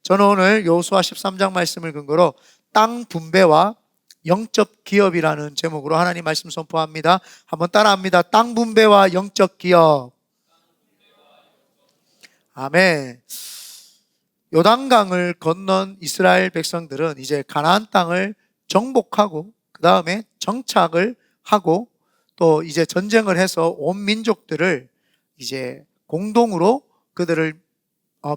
저는 오늘 여호수아 13장 말씀을 근거로 땅 분배와 영적 기업이라는 제목으로 하나님 말씀 선포합니다. 한번 따라합니다. 땅 분배와 영적 기업. 아멘. 요단강을 건넌 이스라엘 백성들은 이제 가나안 땅을 정복하고 그 다음에 정착을 하고 또 이제 전쟁을 해서 온 민족들을 이제 공동으로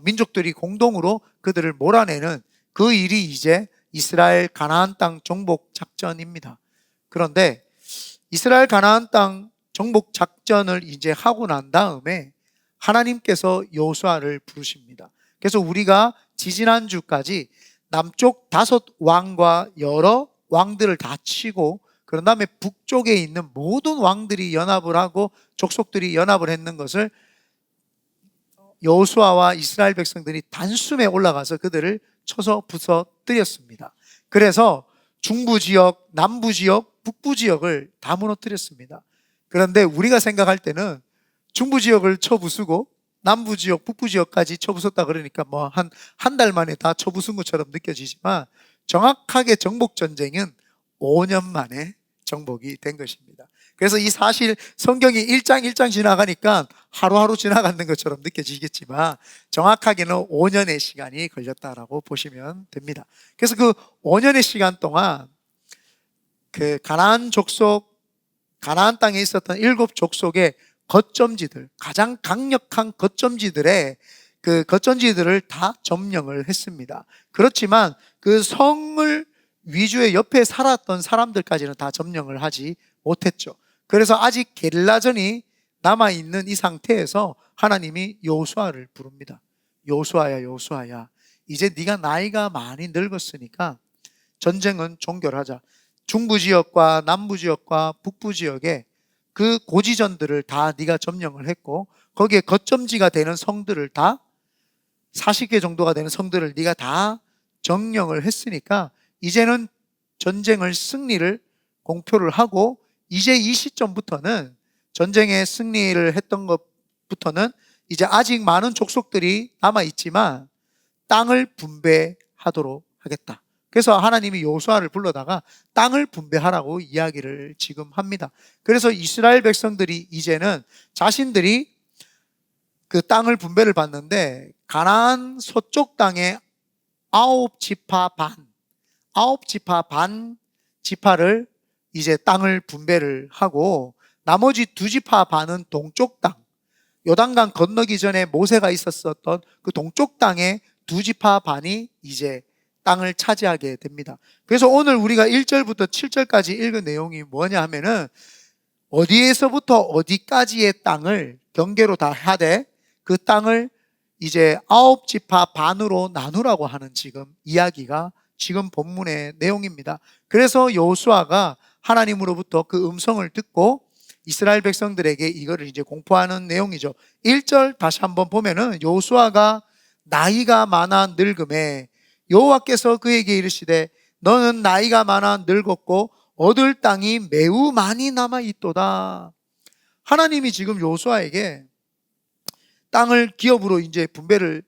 민족들이 공동으로 그들을 몰아내는 그 일이 이제 이스라엘 가나안 땅 정복 작전입니다. 그런데 이스라엘 가나안 땅 정복 작전을 이제 하고 난 다음에 하나님께서 여호수아를 부르십니다. 그래서 우리가 지지난주까지 남쪽 5왕과 여러 왕들을 다 치고 그런 다음에 북쪽에 있는 모든 왕들이 연합을 하고 족속들이 연합을 했는 것을 여호수아와 이스라엘 백성들이 단숨에 올라가서 그들을 쳐서 부서뜨렸습니다. 그래서 중부 지역, 남부 지역, 북부 지역을 다 무너뜨렸습니다. 그런데 우리가 생각할 때는 중부 지역을 쳐부수고 남부 지역, 북부 지역까지 쳐부쉈다 그러니까 뭐 한 달 만에 다 쳐부순 것처럼 느껴지지만 정확하게 정복 전쟁은 5년 만에 정복이 된 것입니다. 그래서 이 사실 성경이 1장 1장 지나가니까 하루하루 지나가는 것처럼 느껴지겠지만 정확하게는 5년의 시간이 걸렸다라고 보시면 됩니다. 그래서 그 5년의 시간 동안 그 가나안 땅에 있었던 7족속의 거점지들, 가장 강력한 거점지들의 그 거점지들을 다 점령을 했습니다. 그렇지만 그 성을 위주의 옆에 살았던 사람들까지는 다 점령을 하지 못했죠. 그래서 아직 게릴라전이 남아있는 이 상태에서 하나님이 여호수아를 부릅니다. 여호수아야, 여호수아야, 이제 네가 나이가 많이 늙었으니까 전쟁은 종결하자. 중부 지역과 남부 지역과 북부 지역에 그 고지전들을 다 네가 점령을 했고 거기에 거점지가 되는 성들을 다 40개 정도가 되는 성들을 네가 다 점령을 했으니까 이제는 전쟁을 승리를 공표를 하고 이제 이 시점부터는 전쟁에 승리를 했던 것부터는 이제 아직 많은 족속들이 남아있지만 땅을 분배하도록 하겠다. 그래서 하나님이 여호수아를 불러다가 땅을 분배하라고 이야기를 지금 합니다. 그래서 이스라엘 백성들이 이제는 자신들이 그 땅을 분배를 받는데 가나안 서쪽 땅에 9지파 반 지파를 이제 땅을 분배를 하고 나머지 2지파 반은 동쪽 땅, 요단강 건너기 전에 모세가 있었던 그 동쪽 땅의 2지파 반이 이제 땅을 차지하게 됩니다. 그래서 오늘 우리가 1절부터 7절까지 읽은 내용이 뭐냐 하면은 어디에서부터 어디까지의 땅을 경계로 다 하되 그 땅을 이제 9지파 반으로 나누라고 하는 지금 이야기가 지금 본문의 내용입니다. 그래서 여호수아가 하나님으로부터 그 음성을 듣고 이스라엘 백성들에게 이거를 이제 공포하는 내용이죠. 1절 다시 한번 보면은 여호수아가 나이가 많아 늙음에 여호와께서 그에게 이르시되 너는 나이가 많아 늙었고 얻을 땅이 매우 많이 남아 있도다. 하나님이 지금 여호수아에게 땅을 기업으로 이제 분배를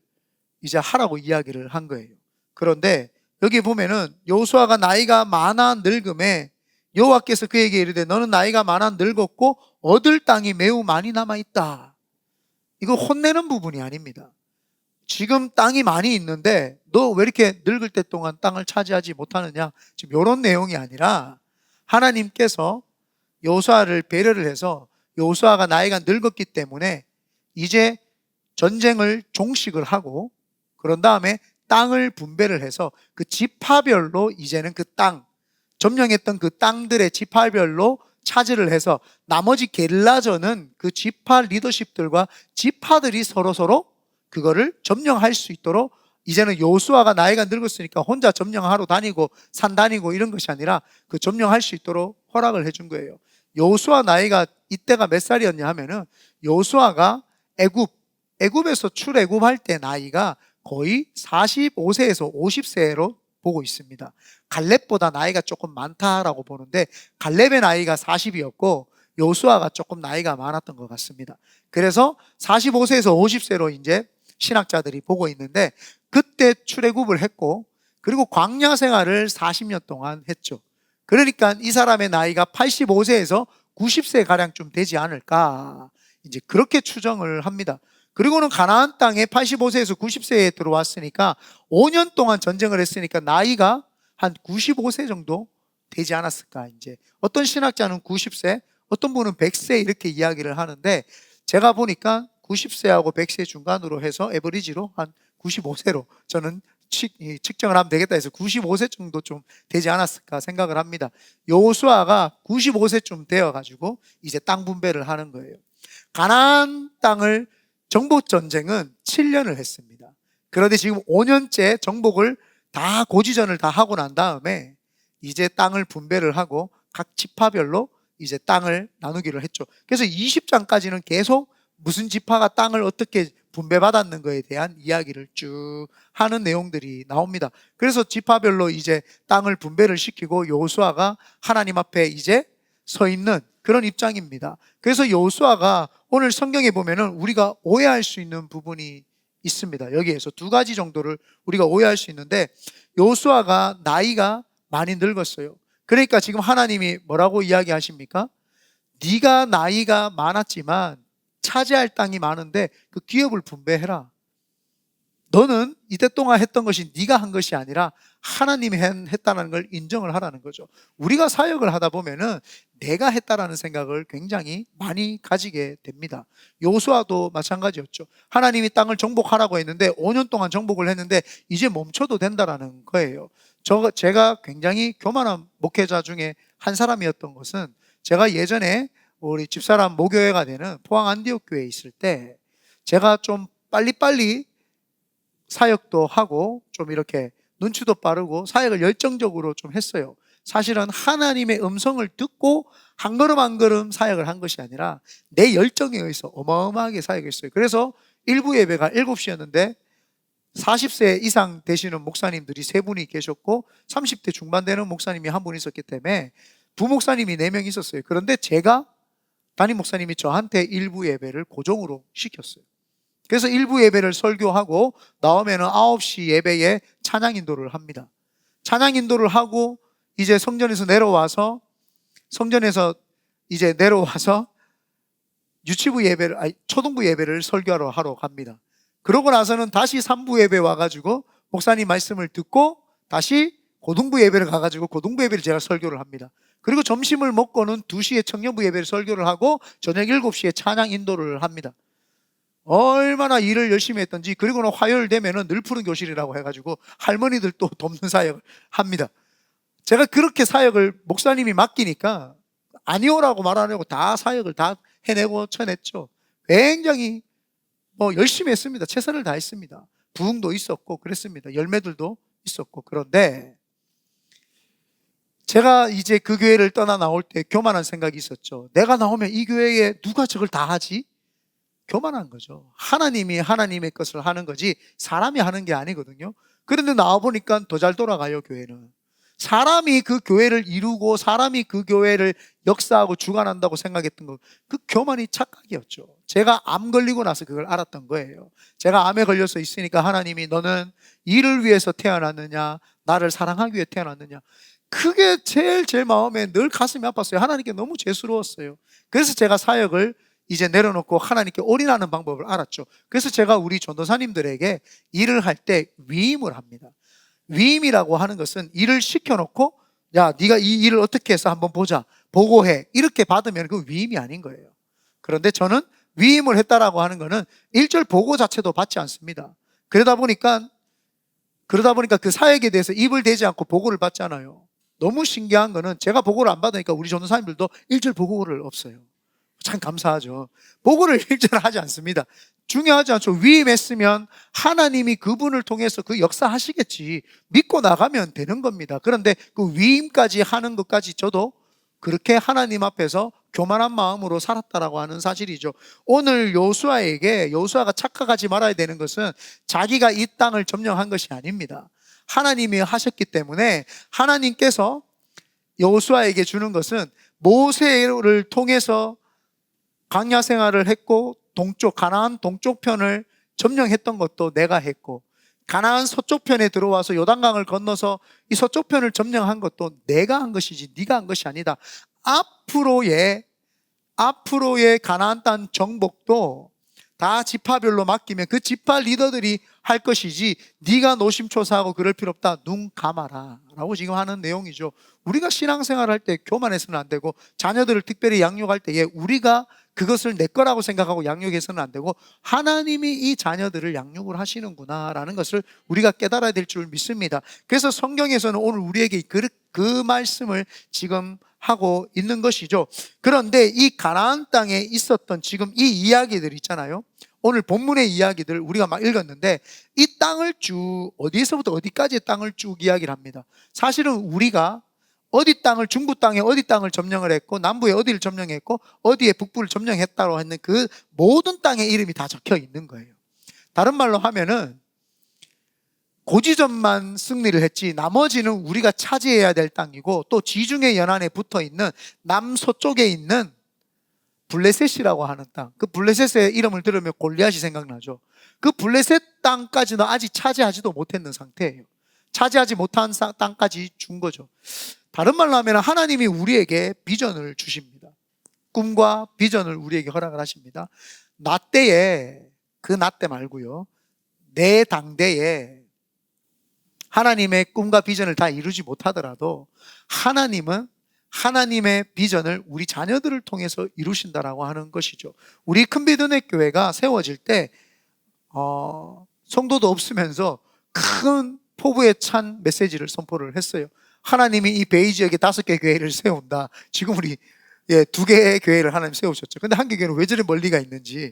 이제 하라고 이야기를 한 거예요. 그런데 여기 보면은 여호수아가 나이가 많아 늙음에 여호와께서 그에게 이르되 너는 나이가 많아 늙었고 얻을 땅이 매우 많이 남아 있다. 이거 혼내는 부분이 아닙니다. 지금 땅이 많이 있는데 너 왜 이렇게 늙을 때 동안 땅을 차지하지 못하느냐, 지금 이런 내용이 아니라 하나님께서 여호수아를 배려를 해서 여호수아가 나이가 늙었기 때문에 이제 전쟁을 종식을 하고 그런 다음에 땅을 분배를 해서 그 지파별로 이제는 그 땅, 점령했던 그 땅들의 지파별로 차지를 해서 나머지 게릴라전은 그 지파 리더십들과 지파들이 서로 그거를 점령할 수 있도록 이제는 여호수아가 나이가 늙었으니까 혼자 점령하러 다니고 산 다니고 이런 것이 아니라 그 점령할 수 있도록 허락을 해준 거예요. 여호수아 나이가 이때가 몇 살이었냐 하면은 여호수아가 애굽에서 출애굽할 때 나이가 거의 45세에서 50세로 보고 있습니다. 갈렙보다 나이가 조금 많다라고 보는데 갈렙의 나이가 40이었고 여호수아가 조금 나이가 많았던 것 같습니다. 그래서 45세에서 50세로 이제 신학자들이 보고 있는데, 그때 출애굽을 했고 그리고 광야 생활을 40년 동안 했죠. 그러니까 이 사람의 나이가 85세에서 90세 가량쯤 되지 않을까, 이제 그렇게 추정을 합니다. 그리고는 가나안 땅에 85세에서 90세에 들어왔으니까 5년 동안 전쟁을 했으니까 나이가 한 95세 정도 되지 않았을까. 이제 어떤 신학자는 90세, 어떤 분은 100세 이렇게 이야기를 하는데, 제가 보니까 90세하고 100세 중간으로 해서 에버리지로 한 95세로 저는 측정을 하면 되겠다 해서 95세 정도 좀 되지 않았을까 생각을 합니다. 여호수아가 95세쯤 되어가지고 이제 땅 분배를 하는 거예요. 가나안 땅을 정복 전쟁은 7년을 했습니다. 그런데 지금 5년째 정복을 다 고지전을 다 하고 난 다음에 이제 땅을 분배를 하고 각 지파별로 이제 땅을 나누기를 했죠. 그래서 20장까지는 계속 무슨 지파가 땅을 어떻게 분배받았는 거에 대한 이야기를 쭉 하는 내용들이 나옵니다. 그래서 지파별로 이제 땅을 분배를 시키고 여호수아가 하나님 앞에 이제 서 있는 그런 입장입니다. 그래서 여호수아가 오늘 성경에 보면은 우리가 오해할 수 있는 부분이 있습니다. 여기에서 두 가지 정도를 우리가 오해할 수 있는데, 여호수아가 나이가 많이 늙었어요. 그러니까 지금 하나님이 뭐라고 이야기하십니까? 네가 나이가 많았지만 차지할 땅이 많은데 그 기업을 분배해라. 너는 이때 동안 했던 것이 네가 한 것이 아니라 하나님이 했다는 걸 인정을 하라는 거죠. 우리가 사역을 하다 보면은 내가 했다라는 생각을 굉장히 많이 가지게 됩니다. 여호수아도 마찬가지였죠. 하나님이 땅을 정복하라고 했는데 5년 동안 정복을 했는데 이제 멈춰도 된다라는 거예요. 제가 굉장히 교만한 목회자 중에 한 사람이었던 것은, 제가 예전에 우리 집사람 모교회가 되는 포항 안디옥 교회에 있을 때 제가 좀 빨리빨리 사역도 하고 좀 이렇게 눈치도 빠르고 사역을 열정적으로 좀 했어요. 사실은 하나님의 음성을 듣고 한 걸음 한 걸음 사역을 한 것이 아니라 내 열정에 의해서 어마어마하게 사역했어요. 그래서 일부 예배가 7시였는데 40세 이상 되시는 목사님들이 3분이 계셨고 30대 중반 되는 목사님이 한 분 있었기 때문에 부목사님이 4명 있었어요. 그런데 제가 담임 목사님이 저한테 일부 예배를 고정으로 시켰어요. 그래서 일부 예배를 설교하고 나오면 9시 예배에 찬양 인도를 합니다. 찬양 인도를 하고 이제 성전에서 내려와서 유치부 예배를, 초등부 예배를 설교하러 하러 갑니다. 그러고 나서는 다시 3부 예배 와가지고 목사님 말씀을 듣고 다시 고등부 예배를 가가지고 고등부 예배를 제가 설교를 합니다. 그리고 점심을 먹고는 2시에 청년부 예배를 설교를 하고 저녁 7시에 찬양 인도를 합니다. 얼마나 일을 열심히 했던지. 그리고는 화요일 되면은 늘 푸른 교실이라고 해가지고 할머니들 또 돕는 사역을 합니다. 제가 그렇게 사역을 목사님이 맡기니까 아니오라고 말 안 하고 다 사역을 다 해내고 쳐냈죠. 굉장히 열심히 했습니다. 최선을 다했습니다. 부흥도 있었고 그랬습니다. 열매들도 있었고. 그런데 제가 이제 그 교회를 떠나 나올 때 교만한 생각이 있었죠. 내가 나오면 이 교회에 누가 저걸 다 하지? 교만한 거죠. 하나님이 하나님의 것을 하는 거지 사람이 하는 게 아니거든요. 그런데 나와보니까 더 잘 돌아가요. 교회는 사람이 그 교회를 이루고 사람이 그 교회를 역사하고 주관한다고 생각했던 거, 그 교만이 착각이었죠. 제가 암 걸리고 나서 그걸 알았던 거예요. 제가 암에 걸려서 있으니까 하나님이 너는 이를 위해서 태어났느냐, 나를 사랑하기 위해 태어났느냐, 그게 제일 마음에 늘 가슴이 아팠어요. 하나님께 너무 죄스러웠어요. 그래서 제가 사역을 이제 내려놓고 하나님께 올인하는 방법을 알았죠. 그래서 제가 우리 전도사님들에게 일을 할 때 위임을 합니다. 위임이라고 하는 것은 일을 시켜놓고 야, 네가 이 일을 어떻게 해서 한번 보자, 보고해, 이렇게 받으면 그 위임이 아닌 거예요. 그런데 저는 위임을 했다라고 하는 거는 1절 보고 자체도 받지 않습니다. 그러다 보니까 그 사역에 대해서 입을 대지 않고 보고를 받잖아요. 너무 신기한 거는 제가 보고를 안 받으니까 우리 전도사님들도 1절 보고를 없어요. 참 감사하죠. 보고를 1절 하지 않습니다. 중요하지 않죠. 위임했으면 하나님이 그분을 통해서 그 역사하시겠지 믿고 나가면 되는 겁니다. 그런데 그 위임까지 하는 것까지 저도 그렇게 하나님 앞에서 교만한 마음으로 살았다라고 하는 사실이죠. 오늘 여호수아가 착각하지 말아야 되는 것은 자기가 이 땅을 점령한 것이 아닙니다. 하나님이 하셨기 때문에 하나님께서 여호수아에게 주는 것은 모세를 통해서 광야 생활을 했고 가나안 동쪽 편을 점령했던 것도 내가 했고, 가나안 서쪽 편에 들어와서 요단강을 건너서 이 서쪽 편을 점령한 것도 내가 한 것이지 네가 한 것이 아니다. 앞으로의 가나안 땅 정복도 다 지파별로 맡기면 그 지파 리더들이 할 것이지 네가 노심초사하고 그럴 필요 없다. 눈 감아라 라고 지금 하는 내용이죠. 우리가 신앙생활 할 때 교만해서는 안 되고, 자녀들을 특별히 양육할 때에 우리가 그것을 내 거라고 생각하고 양육해서는 안 되고, 하나님이 이 자녀들을 양육을 하시는구나 라는 것을 우리가 깨달아야 될 줄 믿습니다. 그래서 성경에서는 오늘 우리에게 그 말씀을 지금 하고 있는 것이죠. 그런데 이 가나안 땅에 있었던 지금 이 이야기들 있잖아요. 오늘 본문의 이야기들 우리가 막 읽었는데, 이 땅을 쭉 어디에서부터 어디까지의 땅을 쭉 이야기를 합니다. 사실은 우리가 어디 땅을, 중부 땅에 어디 땅을 점령을 했고, 남부에 어디를 점령했고, 어디에 북부를 점령했다고 했는 그 모든 땅의 이름이 다 적혀 있는 거예요. 다른 말로 하면은 고지점만 승리를 했지 나머지는 우리가 차지해야 될 땅이고, 또 지중해 연안에 붙어 있는 남서쪽에 있는 블레셋이라고 하는 땅, 그 블레셋의 이름을 들으면 골리앗이 생각나죠. 그 블레셋 땅까지는 아직 차지하지도 못했는 상태예요. 차지하지 못한 땅까지 준 거죠. 다른 말로 하면 하나님이 우리에게 비전을 주십니다. 꿈과 비전을 우리에게 허락을 하십니다. 나 때에, 그 나 때 말고요, 내 당대에 하나님의 꿈과 비전을 다 이루지 못하더라도 하나님은 하나님의 비전을 우리 자녀들을 통해서 이루신다라고 하는 것이죠. 우리 큰비전의 교회가 세워질 때 성도도 없으면서 큰 포부에 찬 메시지를 선포를 했어요. 하나님이 이 베이 지역에 5개 교회를 세운다. 지금 우리 2개의 교회를 하나님 세우셨죠. 근데 한 개 교회는 왜 저리 멀리가 있는지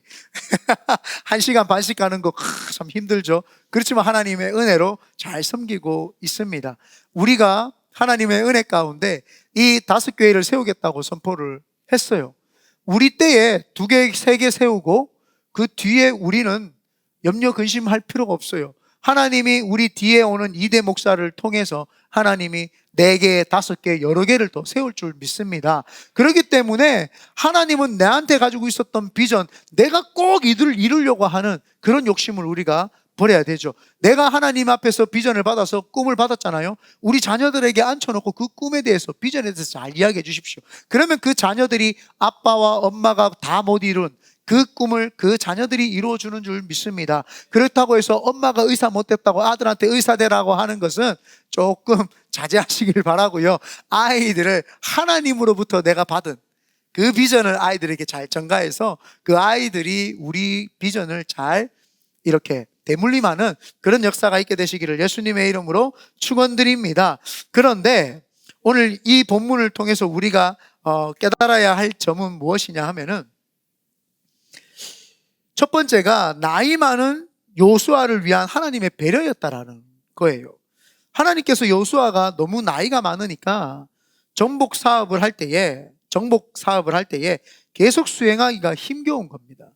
1시간 반씩 가는 거 참 힘들죠. 그렇지만 하나님의 은혜로 잘 섬기고 있습니다. 우리가 하나님의 은혜 가운데 이 5교회를 세우겠다고 선포를 했어요. 우리 때에 2개, 3개 세우고 그 뒤에 우리는 염려 근심할 필요가 없어요. 하나님이 우리 뒤에 오는 2대 목사를 통해서 하나님이 4개, 5개, 여러 개를 더 세울 줄 믿습니다. 그렇기 때문에 하나님은 내한테 가지고 있었던 비전, 내가 꼭 이루려고 하는 그런 욕심을 우리가 버려야 되죠. 내가 하나님 앞에서 비전을 받아서 꿈을 받았잖아요. 우리 자녀들에게 앉혀놓고 그 꿈에 대해서, 비전에 대해서 잘 이야기해 주십시오. 그러면 그 자녀들이 아빠와 엄마가 다 못 이룬 그 꿈을 그 자녀들이 이루어주는 줄 믿습니다. 그렇다고 해서 엄마가 의사 못됐다고 아들한테 의사 되라고 하는 것은 조금 자제하시길 바라고요. 아이들을 하나님으로부터 내가 받은 그 비전을 아이들에게 잘 전가해서 그 아이들이 우리 비전을 잘 이렇게 대물림하는 그런 역사가 있게 되시기를 예수님의 이름으로 축원드립니다. 그런데 오늘 이 본문을 통해서 우리가 깨달아야 할 점은 무엇이냐 하면은, 첫 번째가 나이 많은 요수아를 위한 하나님의 배려였다라는 거예요. 하나님께서 요수아가 너무 나이가 많으니까 정복 사업을 할 때에 계속 수행하기가 힘겨운 겁니다.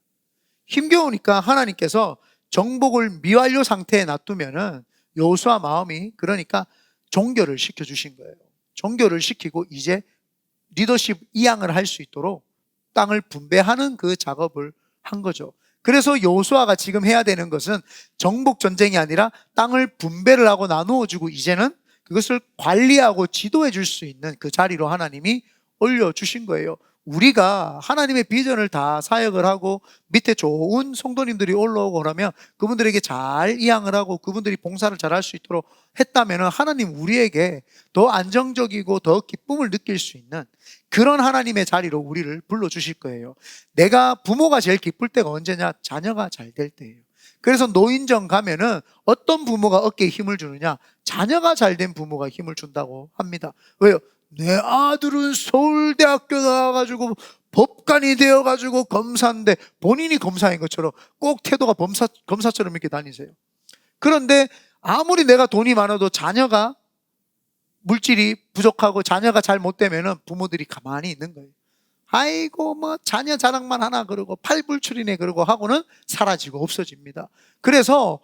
힘겨우니까 하나님께서 정복을 미완료 상태에 놔두면은 요수아 마음이, 그러니까 종교를 시켜주신 거예요. 종교를 시키고 이제 리더십 이양을 할 수 있도록 땅을 분배하는 그 작업을 한 거죠. 그래서 여호수아가 지금 해야 되는 것은 정복 전쟁이 아니라 땅을 분배를 하고 나누어 주고, 이제는 그것을 관리하고 지도해 줄 수 있는 그 자리로 하나님이 올려주신 거예요. 우리가 하나님의 비전을 다 사역을 하고 밑에 좋은 성도님들이 올라오고 그러면 그분들에게 잘 이양을 하고 그분들이 봉사를 잘 할 수 있도록 했다면 하나님 우리에게 더 안정적이고 더 기쁨을 느낄 수 있는 그런 하나님의 자리로 우리를 불러주실 거예요. 내가 부모가 제일 기쁠 때가 언제냐? 자녀가 잘 될 때예요. 그래서 노인정 가면은 어떤 부모가 어깨에 힘을 주느냐? 자녀가 잘 된 부모가 힘을 준다고 합니다. 왜요? 내 아들은 서울대학교 나와가지고 법관이 되어가지고 검사인데, 본인이 검사인 것처럼 꼭 태도가 검사처럼 이렇게 다니세요. 그런데 아무리 내가 돈이 많아도 자녀가 물질이 부족하고 자녀가 잘 못 되면은 부모들이 가만히 있는 거예요. 아이고 뭐 자녀 자랑만 하나 그러고 팔불출이네 그러고 하고는 사라지고 없어집니다. 그래서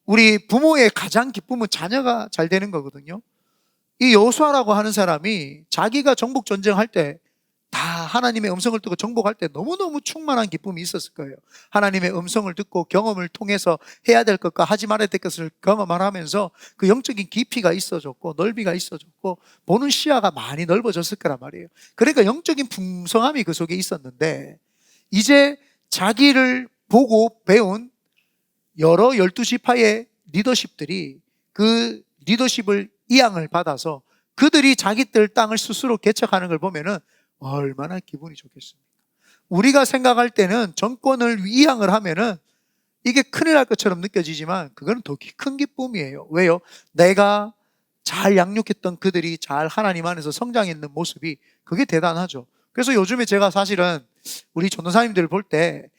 우리 부모의 가장 기쁨은 자녀가 잘 되는 거거든요. 이 여호수아라고 하는 사람이 자기가 정복 전쟁할 때 다 하나님의 음성을 듣고 정복할 때 너무너무 충만한 기쁨이 있었을 거예요. 하나님의 음성을 듣고 경험을 통해서 해야 될 것과 하지 말아야 될 것을 경험하면서 그 영적인 깊이가 있어졌고 넓이가 있어졌고 보는 시야가 많이 넓어졌을 거란 말이에요. 그러니까 영적인 풍성함이 그 속에 있었는데, 이제 자기를 보고 배운 여러 12지파의 리더십들이 그 리더십을 이양을 받아서 그들이 자기들 땅을 스스로 개척하는 걸 보면은 얼마나 기분이 좋겠습니까? 우리가 생각할 때는 정권을 이양을 하면은 이게 큰일 날 것처럼 느껴지지만 그거는 더 큰 기쁨이에요. 왜요? 내가 잘 양육했던 그들이 잘 하나님 안에서 성장했는 모습이 그게 대단하죠. 그래서 요즘에 제가 사실은 우리 전도사님들을 볼 때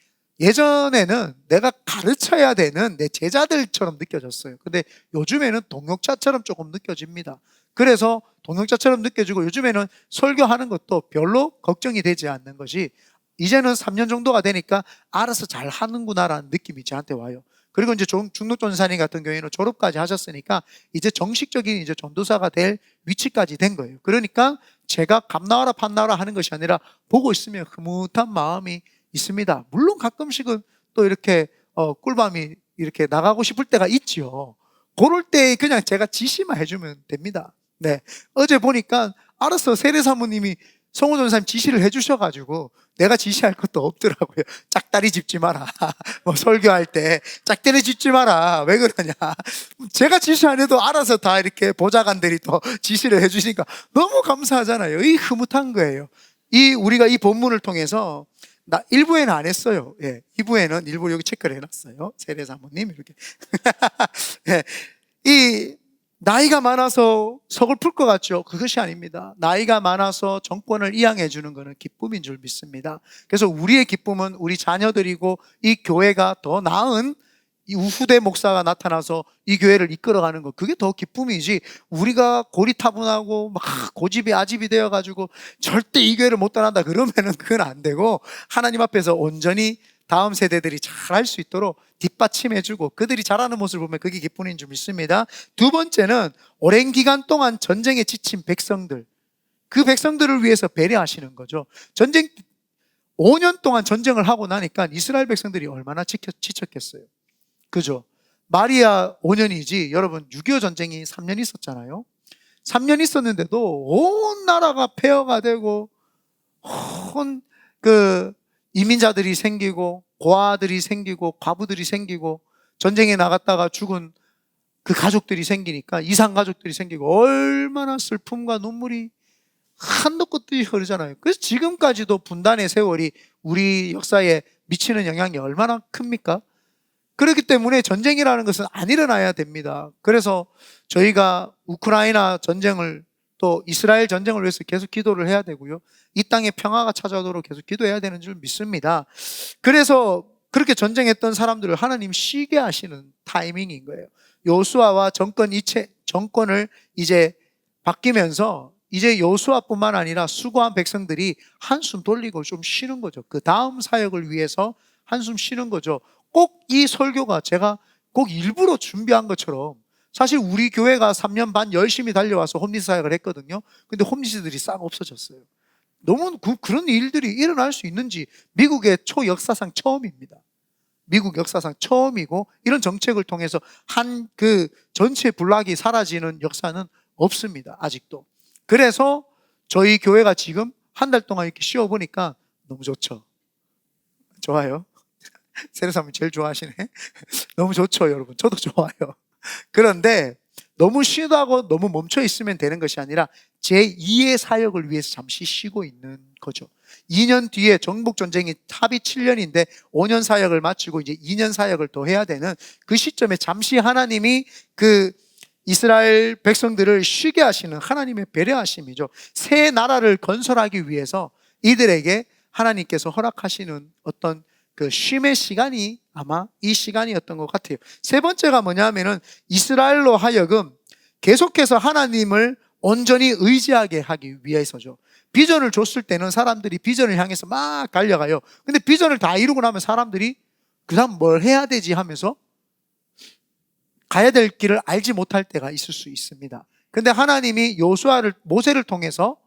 예전에는 내가 가르쳐야 되는 내 제자들처럼 느껴졌어요. 근데 요즘에는 동역자처럼 조금 느껴집니다. 그래서 동역자처럼 느껴지고 요즘에는 설교하는 것도 별로 걱정이 되지 않는 것이, 이제는 3년 정도가 되니까 알아서 잘 하는구나라는 느낌이 저한테 와요. 그리고 이제 중록전사님 같은 경우에는 졸업까지 하셨으니까 이제 정식적인 이제 전도사가 될 위치까지 된 거예요. 그러니까 제가 감나와라 판나와라 하는 것이 아니라 보고 있으면 흐뭇한 마음이 있습니다. 물론 가끔씩은 또 이렇게 꿀밤이 이렇게 나가고 싶을 때가 있지요. 그럴 때 그냥 제가 지시만 해주면 됩니다. 네, 어제 보니까 알았어, 세례사모님이 성호 전사님 지시를 해주셔가지고 내가 지시할 것도 없더라고요. 짝다리 짚지 마라. 뭐 설교할 때 짝다리 짚지 마라. 왜 그러냐? 제가 지시 안 해도 알아서 다 이렇게 보좌관들이 또 지시를 해주시니까 너무 감사하잖아요. 이 흐뭇한 거예요. 우리가 이 본문을 통해서 1부에는 안 했어요. 예, 2부에는 일부 여기 체크를 해놨어요. 세례사모님 이렇게. 예, 이 나이가 많아서 서글플 것 같죠? 그것이 아닙니다. 나이가 많아서 정권을 이양해 주는 것은 기쁨인 줄 믿습니다. 그래서 우리의 기쁨은 우리 자녀들이고 이 교회가 더 나은 이 후대 목사가 나타나서 이 교회를 이끌어가는 것, 그게 더 기쁨이지, 우리가 고리타분하고 막 고집이 아집이 되어가지고 절대 이 교회를 못 떠난다 그러면은 그건 안 되고, 하나님 앞에서 온전히 다음 세대들이 잘할 수 있도록 뒷받침해주고 그들이 잘하는 모습을 보면 그게 기쁨인 줄 믿습니다. 두 번째는 오랜 기간 동안 전쟁에 지친 백성들, 그 백성들을 위해서 배려하시는 거죠. 5년 동안 전쟁을 하고 나니까 이스라엘 백성들이 얼마나 지쳤겠어요. 그죠? 말이야 5년이지 여러분 6.25 전쟁이 3년 있었잖아요. 3년 있었는데도 온 나라가 폐허가 되고 이민자들이 생기고 고아들이 생기고 과부들이 생기고 전쟁에 나갔다가 죽은 그 가족들이 생기니까 이상 가족들이 생기고 얼마나 슬픔과 눈물이 한도 끝없이 흐르잖아요. 그래서 지금까지도 분단의 세월이 우리 역사에 미치는 영향이 얼마나 큽니까? 그렇기 때문에 전쟁이라는 것은 안 일어나야 됩니다. 그래서 저희가 우크라이나 전쟁을 또 이스라엘 전쟁을 위해서 계속 기도를 해야 되고요. 이 땅에 평화가 찾아오도록 계속 기도해야 되는 줄 믿습니다. 그래서 그렇게 전쟁했던 사람들을 하나님 쉬게 하시는 타이밍인 거예요. 요수아와 정권을 이제 바뀌면서 이제 요수아뿐만 아니라 수고한 백성들이 한숨 돌리고 좀 쉬는 거죠. 그 다음 사역을 위해서 한숨 쉬는 거죠. 꼭 이 설교가 제가 꼭 일부러 준비한 것처럼, 사실 우리 교회가 3년 반 열심히 달려와서 홈리스 사역을 했거든요. 근데 홈리스들이 싹 없어졌어요. 너무 그런 일들이 일어날 수 있는지, 미국의 초역사상 처음입니다. 미국 역사상 처음이고 이런 정책을 통해서 그 전체 불락이 사라지는 역사는 없습니다. 아직도. 그래서 저희 교회가 지금 한 달 동안 이렇게 쉬어보니까 너무 좋죠. 좋아요. 세례사님 제일 좋아하시네. 너무 좋죠, 여러분. 저도 좋아요. 그런데 너무 쉬다고 너무 멈춰 있으면 되는 것이 아니라 제2의 사역을 위해서 잠시 쉬고 있는 거죠. 2년 뒤에 정복전쟁이 합의 7년인데 5년 사역을 마치고 이제 2년 사역을 더 해야 되는 그 시점에 잠시 하나님이 그 이스라엘 백성들을 쉬게 하시는 하나님의 배려하심이죠. 새 나라를 건설하기 위해서 이들에게 하나님께서 허락하시는 어떤 그 쉼의 시간이 아마 이 시간이었던 것 같아요. 세 번째가 뭐냐면은 이스라엘로 하여금 계속해서 하나님을 온전히 의지하게 하기 위해서죠. 비전을 줬을 때는 사람들이 비전을 향해서 막 달려가요. 근데 비전을 다 이루고 나면 사람들이 그 다음 뭘 해야 되지 하면서 가야 될 길을 알지 못할 때가 있을 수 있습니다. 근데 하나님이 모세를 통해서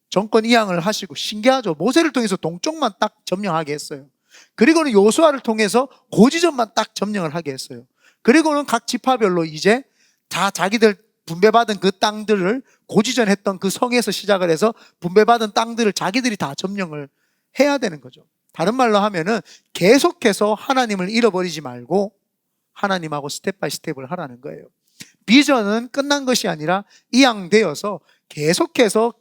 정권 이양을 하시고, 신기하죠. 모세를 통해서 동쪽만 딱 점령하게 했어요. 그리고는 요수아를 통해서 고지점만 딱 점령을 하게 했어요. 그리고는 각 지파별로 이제 다 자기들 분배받은 그 땅들을, 고지전 했던 그 성에서 시작을 해서 분배받은 땅들을 자기들이 다 점령을 해야 되는 거죠. 다른 말로 하면은 계속해서 하나님을 잃어버리지 말고 하나님하고 스텝 바이 스텝을 하라는 거예요. 비전은 끝난 것이 아니라 이양되어서 계속해서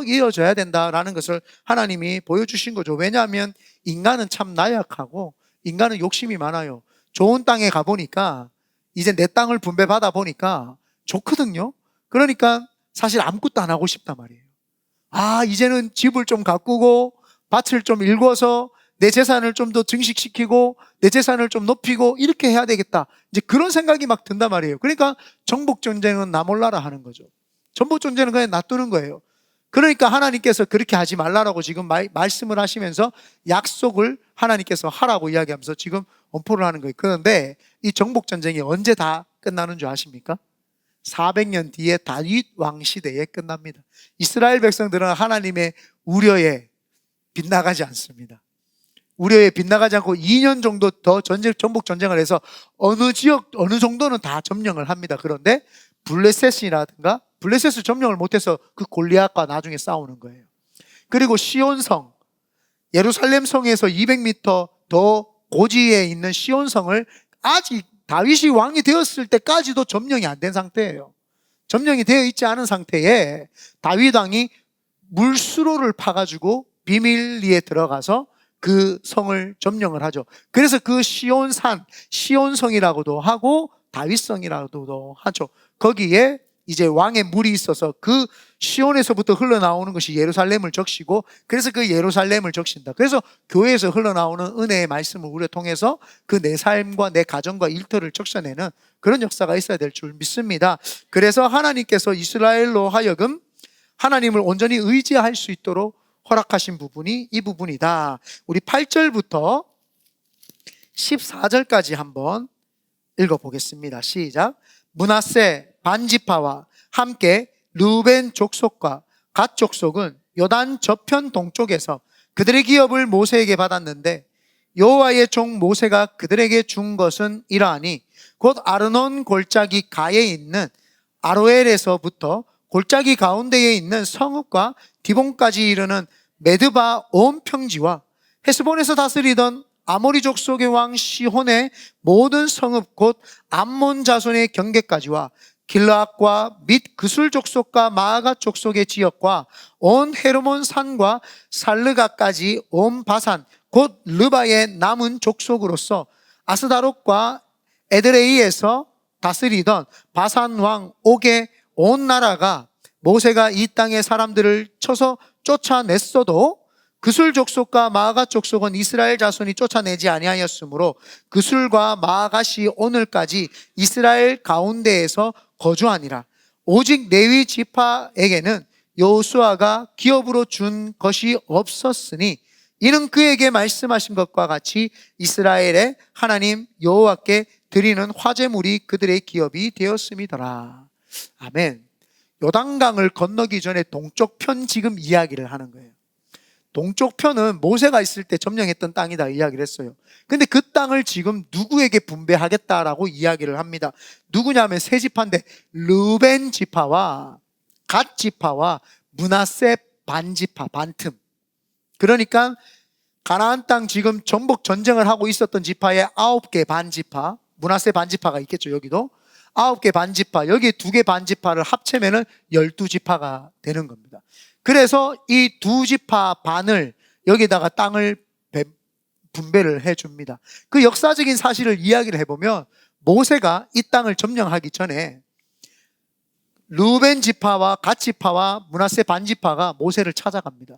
이어져야 된다라는 것을 하나님이 보여주신 거죠. 왜냐하면 인간은 참 나약하고 인간은 욕심이 많아요. 좋은 땅에 가보니까 이제 내 땅을 분배받아 보니까 좋거든요. 그러니까 사실 아무것도 안 하고 싶단 말이에요. 이제는 집을 좀 가꾸고 밭을 좀 일궈서 내 재산을 좀 더 증식시키고 내 재산을 좀 높이고 이렇게 해야 되겠다. 이제 그런 생각이 막 든단 말이에요. 그러니까 정복전쟁은 나 몰라라 하는 거죠. 정복전쟁은 그냥 놔두는 거예요. 그러니까 하나님께서 그렇게 하지 말라라고 지금 말씀을 하시면서 약속을 하나님께서 하라고 이야기하면서 지금 엄포를 하는 거예요. 그런데 이 정복전쟁이 언제 다 끝나는 줄 아십니까? 400년 뒤에 다윗 왕 시대에 끝납니다. 이스라엘 백성들은 하나님의 우려에 빗나가지 않습니다. 우려에 빗나가지 않고 2년 정도 더 정복 전쟁을 해서 어느 지역 어느 정도는 다 점령을 합니다. 그런데 블레셋이라든가, 블레셋을 점령을 못해서 그 골리앗과 나중에 싸우는 거예요. 그리고 시온성, 예루살렘 성에서 200m 더 고지에 있는 시온성을 아직 다윗이 왕이 되었을 때까지도 점령이 안 된 상태예요. 점령이 되어 있지 않은 상태에 다윗 왕이 물수로를 파가지고 비밀리에 들어가서 그 성을 점령을 하죠. 그래서 그 시온산, 시온성이라고도 하고 다윗성이라고도 하죠. 거기에 이제 왕의 물이 있어서 그 시온에서부터 흘러나오는 것이 예루살렘을 적시고, 그래서 그 예루살렘을 적신다. 그래서 교회에서 흘러나오는 은혜의 말씀을 우리를 통해서 그 내 삶과 내 가정과 일터를 적셔내는 그런 역사가 있어야 될 줄 믿습니다. 그래서 하나님께서 이스라엘로 하여금 하나님을 온전히 의지할 수 있도록 허락하신 부분이 이 부분이다. 우리 8절부터 14절까지 한번 읽어보겠습니다. 시작. 므낫세 반지파와 함께 르우벤 족속과 갓 족속은 요단 저편 동쪽에서 그들의 기업을 모세에게 받았는데, 여호와의 종 모세가 그들에게 준 것은 이러하니 곧 아르논 골짜기 가에 있는 아로엘에서부터 골짜기 가운데에 있는 성읍과 디본까지 이르는 메드바 온 평지와 헤스본에서 다스리던 아모리 족속의 왕 시혼의 모든 성읍 곧 암몬 자손의 경계까지와 길르앗과 및 그술 족속과 마아가 족속의 지역과 온 헤르몬 산과 살르가까지 온 바산 곧 르바의 남은 족속으로서 아스다롯과 에드레이에서 다스리던 바산 왕 옥의 온 나라가 모세가 이 땅의 사람들을 쳐서 쫓아냈어도 그술 족속과 마아가 족속은 이스라엘 자손이 쫓아내지 아니하였으므로 그술과 마아가시 오늘까지 이스라엘 가운데에서 거주하니라. 오직 레위 지파에게는 여호수아가 기업으로 준 것이 없었으니 이는 그에게 말씀하신 것과 같이 이스라엘의 하나님 여호와께 드리는 화제물이 그들의 기업이 되었음이더라. 아멘. 요단강을 건너기 전에 동쪽 편 지금 이야기를 하는 거예요. 동쪽 편은 모세가 있을 때 점령했던 땅이다 이야기를 했어요. 근데 그 땅을 지금 누구에게 분배하겠다라고 이야기를 합니다. 누구냐면 세 지파인데 르벤 지파와 갓 지파와 므낫세 반지파, 반틈. 그러니까 가나안 땅 지금 정복 전쟁을 하고 있었던 지파에 9개 반지파, 므낫세 반지파가 있겠죠. 여기도 9개 반지파, 여기 2개 반지파를 합치면은 12지파가 되는 겁니다. 그래서 이 2지파 반을 여기다가 땅을 분배를 해줍니다. 그 역사적인 사실을 이야기를 해보면 모세가 이 땅을 점령하기 전에 르벤 지파와 갓 지파와 므낫세 반지파가 모세를 찾아갑니다.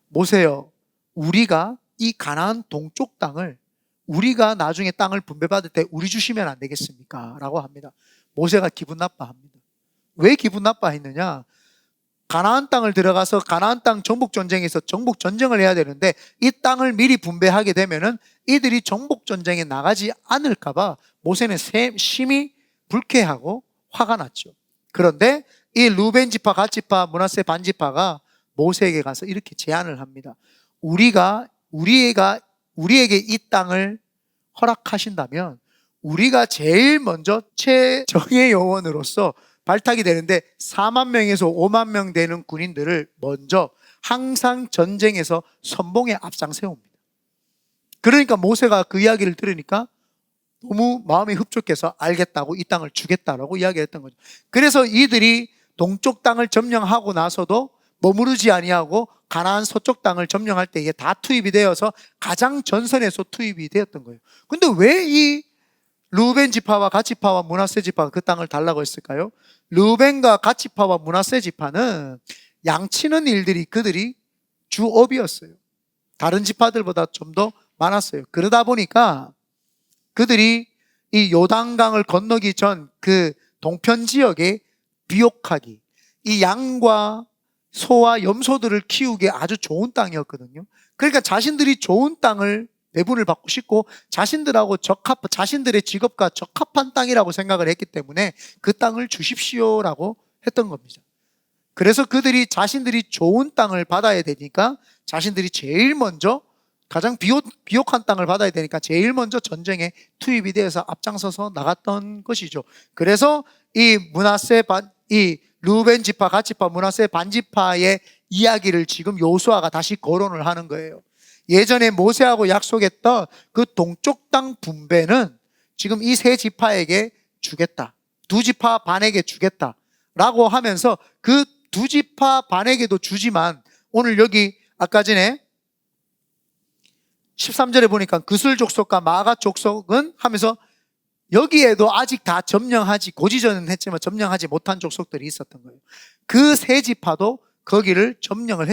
모세여, 우리가 이 가나안 동쪽 땅을 우리가 나중에 땅을 분배받을 때 우리 주시면 안 되겠습니까? 라고 합니다. 모세가 기분 나빠합니다. 왜 기분 나빠했느냐? 가나안 땅을 들어가서 가나안 땅 정복 전쟁에서 정복 전쟁을 해야 되는데 이 땅을 미리 분배하게 되면은 이들이 정복 전쟁에 나가지 않을까 봐 모세는 심히 불쾌하고 화가 났죠. 그런데 이 루벤 지파, 갓 지파, 므낫세 반 지파가 모세에게 가서 이렇게 제안을 합니다. 우리에게 이 땅을 허락하신다면 우리가 제일 먼저 최정예 요원으로서 발탁이 되는데 4만 명에서 5만 명 되는 군인들을 먼저 항상 전쟁에서 선봉에 앞장 세웁니다. 그러니까 모세가 그 이야기를 들으니까 너무 마음이 흡족해서 알겠다고 이 땅을 주겠다라고 이야기했던 거죠. 그래서 이들이 동쪽 땅을 점령하고 나서도 머무르지 아니하고 가나안 서쪽 땅을 점령할 때 이게 다 투입이 되어서 가장 전선에서 투입이 되었던 거예요. 근데 왜 이 루벤 지파와 갓 지파와 므낫세 지파가 그 땅을 달라고 했을까요? 루벤과 갓 지파와 므낫세 지파는 양치는 일들이 그들이 주업이었어요. 다른 지파들보다 좀 더 많았어요. 그러다 보니까 그들이 이 요단강을 건너기 전 그 동편 지역에 비옥하기, 이 양과 소와 염소들을 키우기에 아주 좋은 땅이었거든요. 그러니까 자신들이 좋은 땅을 배분을 받고 싶고 자신들의 직업과 적합한 땅이라고 생각을 했기 때문에 그 땅을 주십시오라고 했던 겁니다. 그래서 그들이 자신들이 좋은 땅을 받아야 되니까 자신들이 제일 먼저 가장 비옥한 땅을 받아야 되니까 제일 먼저 전쟁에 투입이 되어서 앞장서서 나갔던 것이죠. 그래서 이 루벤 지파, 갓 지파, 므낫세 반 지파의 이야기를 지금 여호수아가 다시 거론을 하는 거예요. 예전에 모세하고 약속했던 그 동쪽 땅 분배는 지금 이 세 지파에게 주겠다. 두 지파 반에게 주겠다라고 하면서 그 두 지파 반에게도 주지만 오늘 여기 아까 전에 13절에 보니까 그술 족속과 마가 족속은 하면서 여기에도 아직 다 고지전은 했지만 점령하지 못한 족속들이 있었던 거예요. 그 세 지파도 거기를 점령을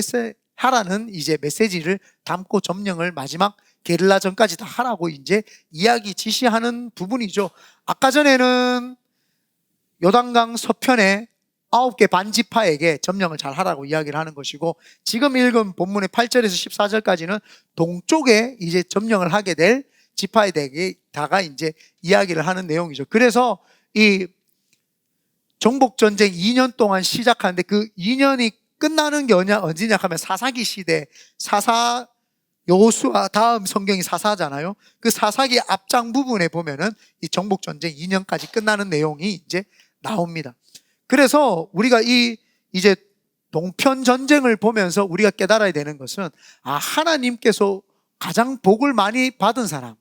하라는 이제 메시지를 담고 점령을 마지막 게릴라전까지 다 하라고 이제 지시하는 부분이죠. 아까 전에는 요단강 서편에 9개 반지파에게 점령을 잘 하라고 이야기를 하는 것이고, 지금 읽은 본문의 8절에서 14절까지는 동쪽에 이제 점령을 하게 될 지파에다가 이제 이야기를 하는 내용이죠. 그래서 이 정복전쟁 2년 동안 시작하는데 그 2년이 끝나는 게 언제냐 하면 사사기 시대, 여호수아 다음 성경이 사사잖아요. 그 사사기 앞장 부분에 보면은 이 정복전쟁 2년까지 끝나는 내용이 이제 나옵니다. 그래서 우리가 이제 동편 전쟁을 보면서 우리가 깨달아야 되는 것은, 하나님께서 가장 복을 많이 받은 사람,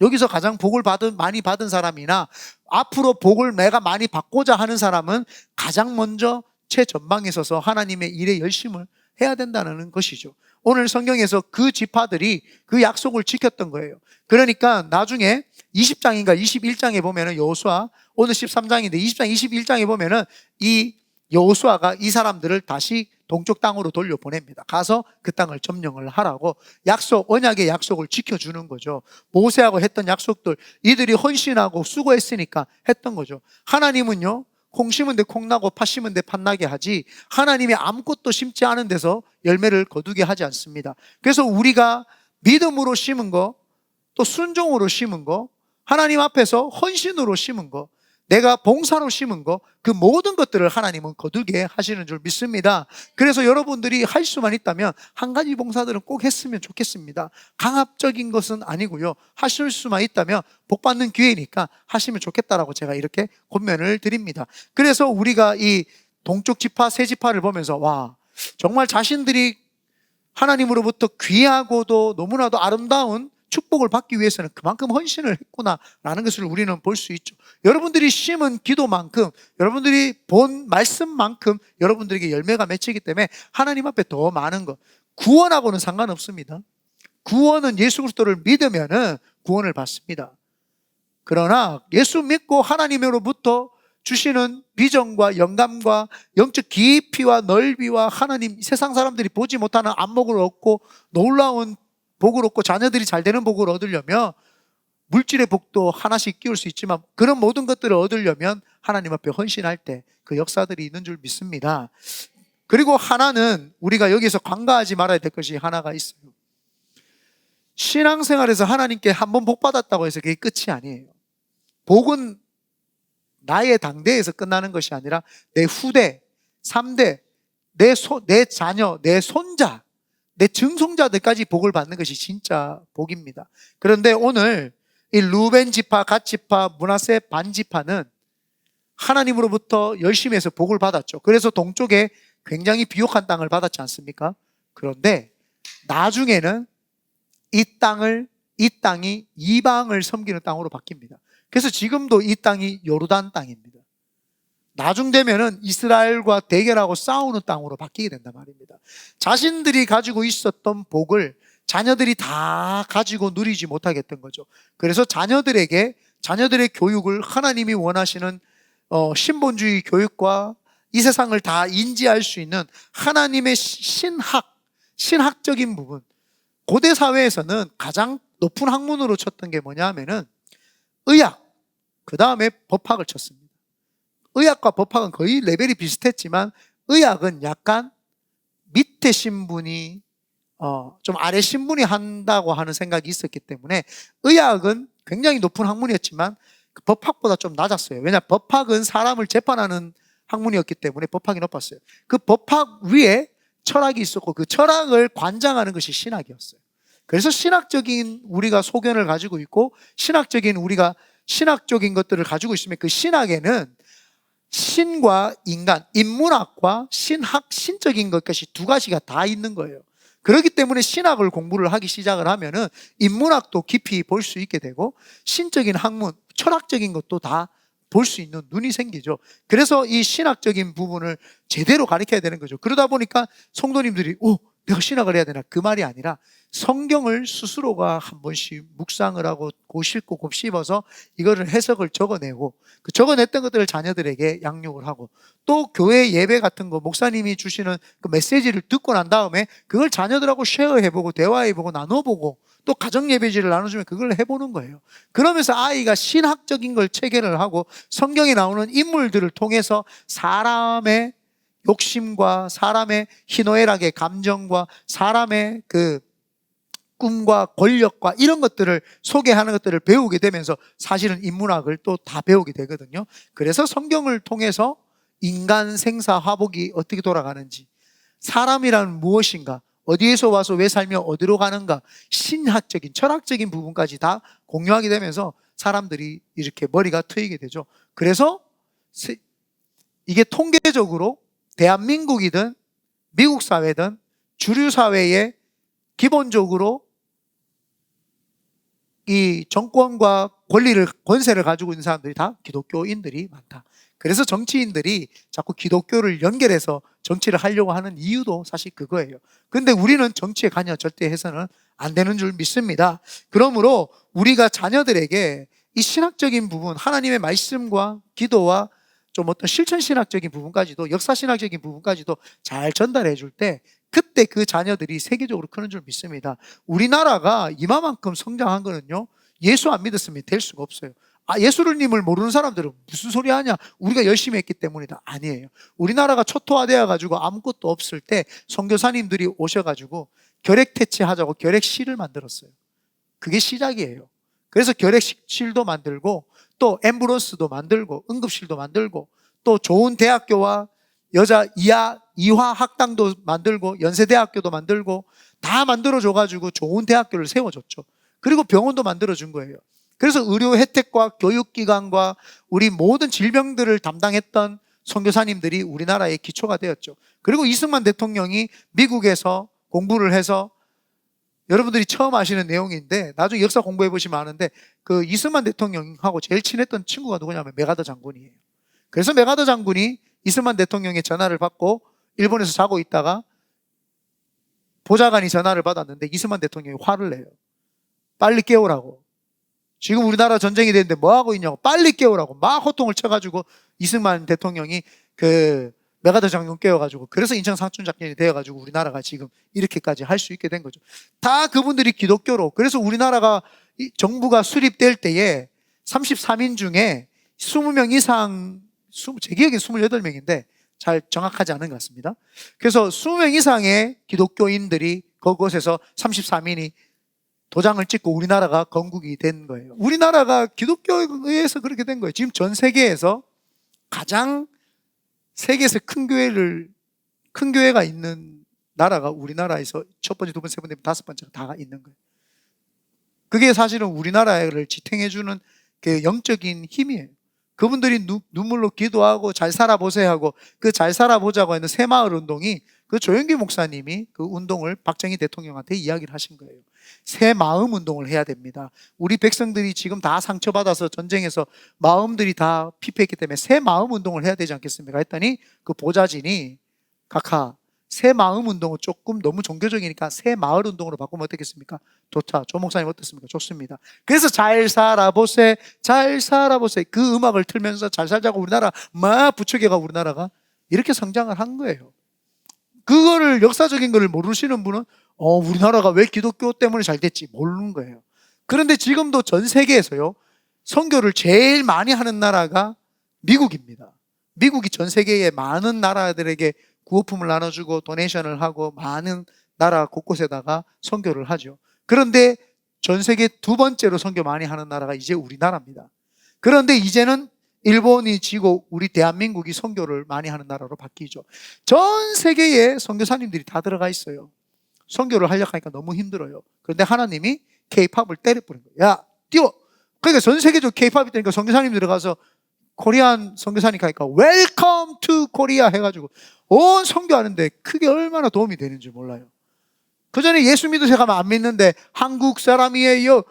여기서 가장 복을 많이 받은 사람이나 앞으로 복을 내가 많이 받고자 하는 사람은 가장 먼저 최전방에 서서 하나님의 일에 열심을 해야 된다는 것이죠. 오늘 성경에서 그 지파들이 그 약속을 지켰던 거예요. 그러니까 나중에 20장인가 21장에 보면은 여호수아, 오늘 13장인데 20장 21장에 보면은 이 여호수아가 이 사람들을 다시 동쪽 땅으로 돌려보냅니다. 가서 그 땅을 점령을 하라고 언약의 약속을 지켜주는 거죠. 모세하고 했던 약속들, 이들이 헌신하고 수고했으니까 했던 거죠. 하나님은요, 콩 심은 데 콩 나고 팥 심은 데 팥 나게 하지, 하나님이 아무것도 심지 않은 데서 열매를 거두게 하지 않습니다. 그래서 우리가 믿음으로 심은 거, 또 순종으로 심은 거, 하나님 앞에서 헌신으로 심은 거, 내가 봉사로 심은 거, 그 모든 것들을 하나님은 거두게 하시는 줄 믿습니다. 그래서 여러분들이 할 수만 있다면 한 가지 봉사들은 꼭 했으면 좋겠습니다. 강압적인 것은 아니고요, 하실 수만 있다면 복받는 기회니까 하시면 좋겠다라고 제가 이렇게 권면을 드립니다. 그래서 우리가 이 동쪽 지파, 세 지파를 보면서 정말 자신들이 하나님으로부터 귀하고도 너무나도 아름다운 축복을 받기 위해서는 그만큼 헌신을 했구나라는 것을 우리는 볼 수 있죠. 여러분들이 심은 기도만큼, 여러분들이 본 말씀만큼 여러분들에게 열매가 맺히기 때문에 하나님 앞에 더 많은 것, 구원하고는 상관없습니다. 구원은 예수 그리스도를 믿으면은 구원을 받습니다. 그러나 예수 믿고 하나님으로부터 주시는 비전과 영감과 영적 깊이와 넓이와 하나님, 세상 사람들이 보지 못하는 안목을 얻고 놀라운 복을 얻고 자녀들이 잘 되는 복을 얻으려면 물질의 복도 하나씩 끼울 수 있지만 그런 모든 것들을 얻으려면 하나님 앞에 헌신할 때 그 역사들이 있는 줄 믿습니다. 그리고 하나는 우리가 여기서 간과하지 말아야 될 것이 하나가 있어요. 신앙생활에서 하나님께 한번 복 받았다고 해서 그게 끝이 아니에요. 복은 나의 당대에서 끝나는 것이 아니라 내 후대, 3대, 내 자녀, 내 손자, 내 증손자들까지 복을 받는 것이 진짜 복입니다. 그런데 오늘 이 루벤 지파, 갓 지파, 므낫세 반 지파는 하나님으로부터 열심히 해서 복을 받았죠. 그래서 동쪽에 굉장히 비옥한 땅을 받았지 않습니까? 그런데 나중에는 이 땅이 이방을 섬기는 땅으로 바뀝니다. 그래서 지금도 이 땅이 요르단 땅입니다. 나중 되면은 이스라엘과 대결하고 싸우는 땅으로 바뀌게 된단 말입니다. 자신들이 가지고 있었던 복을 자녀들이 다 가지고 누리지 못하게 했던 거죠. 그래서 자녀들의 교육을 하나님이 원하시는 신본주의 교육과 이 세상을 다 인지할 수 있는 하나님의 신학적인 부분, 고대 사회에서는 가장 높은 학문으로 쳤던 게 뭐냐 하면은 의학, 그 다음에 법학을 쳤습니다. 의학과 법학은 거의 레벨이 비슷했지만 의학은 약간 밑에 신분이 좀 아래 신분이 한다고 하는 생각이 있었기 때문에 의학은 굉장히 높은 학문이었지만 법학보다 좀 낮았어요. 왜냐, 법학은 사람을 재판하는 학문이었기 때문에 법학이 높았어요. 그 법학 위에 철학이 있었고 그 철학을 관장하는 것이 신학이었어요. 그래서 신학적인 우리가 소견을 가지고 있고 우리가 신학적인 것들을 가지고 있으면 그 신학에는 신과 인간, 인문학과 신적인 것까지 두 가지가 다 있는 거예요. 그렇기 때문에 신학을 공부를 하기 시작을 하면은 인문학도 깊이 볼 수 있게 되고 신적인 학문, 철학적인 것도 다 볼 수 있는 눈이 생기죠. 그래서 이 신학적인 부분을 제대로 가르쳐야 되는 거죠. 그러다 보니까 성도님들이 내가 신학을 해야 되나? 그 말이 아니라 성경을 스스로가 한 번씩 묵상을 하고 곱씹고 곱씹어서 이거를 해석을 적어내고 그 적어냈던 것들을 자녀들에게 양육을 하고 또 교회 예배 같은 거 목사님이 주시는 그 메시지를 듣고 난 다음에 그걸 자녀들하고 쉐어해보고 대화해보고 나눠보고 또 가정 예배지를 나눠주면 그걸 해보는 거예요. 그러면서 아이가 신학적인 걸 체계를 하고 성경에 나오는 인물들을 통해서 사람의 욕심과 사람의 희노애락의 감정과 사람의 그 꿈과 권력과 이런 것들을 소개하는 것들을 배우게 되면서 사실은 인문학을 또 다 배우게 되거든요. 그래서 성경을 통해서 인간 생사 화복이 어떻게 돌아가는지, 사람이란 무엇인가, 어디에서 와서 왜 살며 어디로 가는가, 신학적인 철학적인 부분까지 다 공유하게 되면서 사람들이 이렇게 머리가 트이게 되죠. 그래서 이게 통계적으로 대한민국이든 미국 사회든 주류 사회에 기본적으로 이 정권과 권세를 가지고 있는 사람들이 다 기독교인들이 많다. 그래서 정치인들이 자꾸 기독교를 연결해서 정치를 하려고 하는 이유도 사실 그거예요. 그런데 우리는 정치에 관여 절대 해서는 안 되는 줄 믿습니다. 그러므로 우리가 자녀들에게 이 신학적인 부분, 하나님의 말씀과 기도와 좀 어떤 실천신학적인 부분까지도, 역사신학적인 부분까지도 잘 전달해 줄 때 그때 그 자녀들이 세계적으로 크는 줄 믿습니다. 우리나라가 이만큼 성장한 거는요, 예수 안 믿었으면 될 수가 없어요. 예수님을 모르는 사람들은 무슨 소리 하냐, 우리가 열심히 했기 때문이다. 아니에요. 우리나라가 초토화되어 가지고 아무것도 없을 때 선교사님들이 오셔가지고 결핵퇴치하자고 결핵실을 만들었어요. 그게 시작이에요. 그래서 결핵실도 만들고 또 앰뷸런스도 만들고 응급실도 만들고 또 좋은 대학교와 여자 이화 학당도 만들고 연세대학교도 만들고 다 만들어줘가지고 좋은 대학교를 세워줬죠. 그리고 병원도 만들어준 거예요. 그래서 의료 혜택과 교육기관과 우리 모든 질병들을 담당했던 선교사님들이 우리나라의 기초가 되었죠. 그리고 이승만 대통령이 미국에서 공부를 해서, 여러분들이 처음 아시는 내용인데 나중에 역사 공부해 보시면 아는데, 그 이승만 대통령하고 제일 친했던 친구가 누구냐면 메가더 장군이에요. 그래서 메가더 장군이 이승만 대통령의 전화를 받고 일본에서 자고 있다가 보좌관이 전화를 받았는데 이승만 대통령이 화를 내요. 빨리 깨우라고. 지금 우리나라 전쟁이 되는데 뭐 하고 있냐고, 빨리 깨우라고 막 호통을 쳐가지고 이승만 대통령이 그 메가더 장군 깨워가지고, 그래서 인천 상춘 작전이 되어가지고 우리나라가 지금 이렇게까지 할 수 있게 된 거죠. 다 그분들이 기독교로. 그래서 우리나라가 정부가 수립될 때에 33인 중에 20명 이상, 제 기억에 28명인데 잘 정확하지 않은 것 같습니다. 그래서 20명 이상의 기독교인들이 그곳에서 33인이 도장을 찍고 우리나라가 건국이 된 거예요. 우리나라가 기독교에 의해서 그렇게 된 거예요. 지금 전 세계에서 가장 세계에서 큰 교회가 있는 나라가 우리나라에서 첫 번째, 두 번째, 세 번째, 다섯 번째가 다 있는 거예요. 그게 사실은 우리나라를 지탱해주는 그 영적인 힘이에요. 그분들이 눈물로 기도하고 잘 살아보세요 하고 그 잘 살아보자고 하는 새마을 운동이 그 조영기 목사님이 그 운동을 박정희 대통령한테 이야기를 하신 거예요. 새 마음 운동을 해야 됩니다. 우리 백성들이 지금 다 상처받아서 전쟁에서 마음들이 다 피폐했기 때문에 새 마음 운동을 해야 되지 않겠습니까? 했더니 그 보좌진이 각하 새 마음 운동은 조금 너무 종교적이니까 새 마을 운동으로 바꾸면 어떻겠습니까? 좋다. 조 목사님 어떻습니까? 좋습니다. 그래서 잘 살아보세, 잘 살아보세 그 음악을 틀면서 잘 살자고 우리나라 막 부추겨가 우리나라가 이렇게 성장을 한 거예요. 그거를 역사적인 거를 모르시는 분은 우리나라가 왜 기독교 때문에 잘 됐지 모르는 거예요. 그런데 지금도 전 세계에서요 선교를 제일 많이 하는 나라가 미국입니다. 미국이 전 세계의 많은 나라들에게 구호품을 나눠주고 도네이션을 하고 많은 나라 곳곳에다가 선교를 하죠. 그런데 전 세계 두 번째로 선교 많이 하는 나라가 이제 우리나라입니다. 그런데 이제는 일본이 지고 우리 대한민국이 선교를 많이 하는 나라로 바뀌죠. 전 세계에 선교사님들이 다 들어가 있어요. 선교를 하려고 하니까 너무 힘들어요. 그런데 하나님이 K-팝을 때려버린 거예요. 야, 뛰어! 그러니까 전 세계적으로 K-팝이 되니까 선교사님 들어가서 코리안 선교사님 가니까 웰컴 투 코리아 해가지고 온 선교하는데 그게 얼마나 도움이 되는지 몰라요. 그 전에 예수 믿으세요 가면 안 믿는데 한국 사람이에요.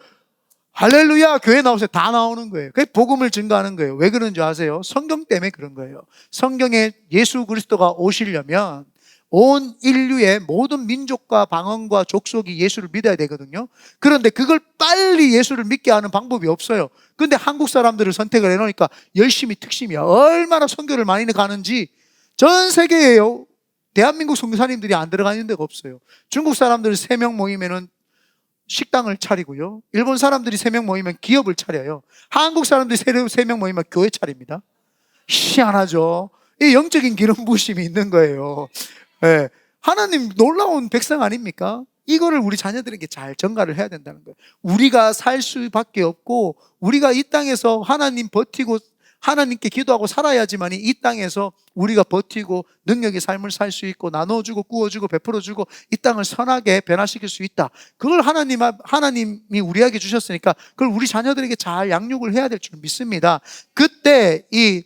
할렐루야 교회 나오세요. 다 나오는 거예요. 그게 복음을 증거하는 거예요. 왜 그런지 아세요? 성경 때문에 그런 거예요. 성경에 예수 그리스도가 오시려면 온 인류의 모든 민족과 방언과 족속이 예수를 믿어야 되거든요. 그런데 그걸 빨리 예수를 믿게 하는 방법이 없어요. 그런데 한국 사람들을 선택을 해놓으니까 열심히 특심이야. 얼마나 선교를 많이 가는지 전 세계에요. 대한민국 선교사님들이 안 들어가 있는 데가 없어요. 중국 사람들 3명 모이면은 식당을 차리고요. 일본 사람들이 3명 모이면 기업을 차려요. 한국 사람들이 3명 모이면 교회 차립니다. 희한하죠. 이 영적인 기름 부으심이 있는 거예요. 네. 하나님 놀라운 백성 아닙니까? 이거를 우리 자녀들에게 잘 전가를 해야 된다는 거예요. 우리가 살 수밖에 없고 우리가 이 땅에서 하나님 버티고 하나님께 기도하고 살아야지만 이 땅에서 우리가 버티고 능력의 삶을 살 수 있고 나눠주고 구워주고 베풀어주고 이 땅을 선하게 변화시킬 수 있다. 그걸 하나님이 우리에게 주셨으니까 그걸 우리 자녀들에게 잘 양육을 해야 될 줄 믿습니다. 그때 이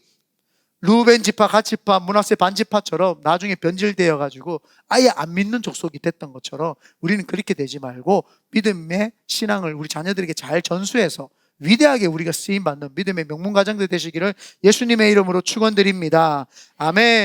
루벤 지파, 갓 지파, 므낫세 반 지파처럼 나중에 변질되어 가지고 아예 안 믿는 족속이 됐던 것처럼 우리는 그렇게 되지 말고 믿음의 신앙을 우리 자녀들에게 잘 전수해서 위대하게 우리가 쓰임받는 믿음의 명문 가정들 되시기를 예수님의 이름으로 축원드립니다. 아멘.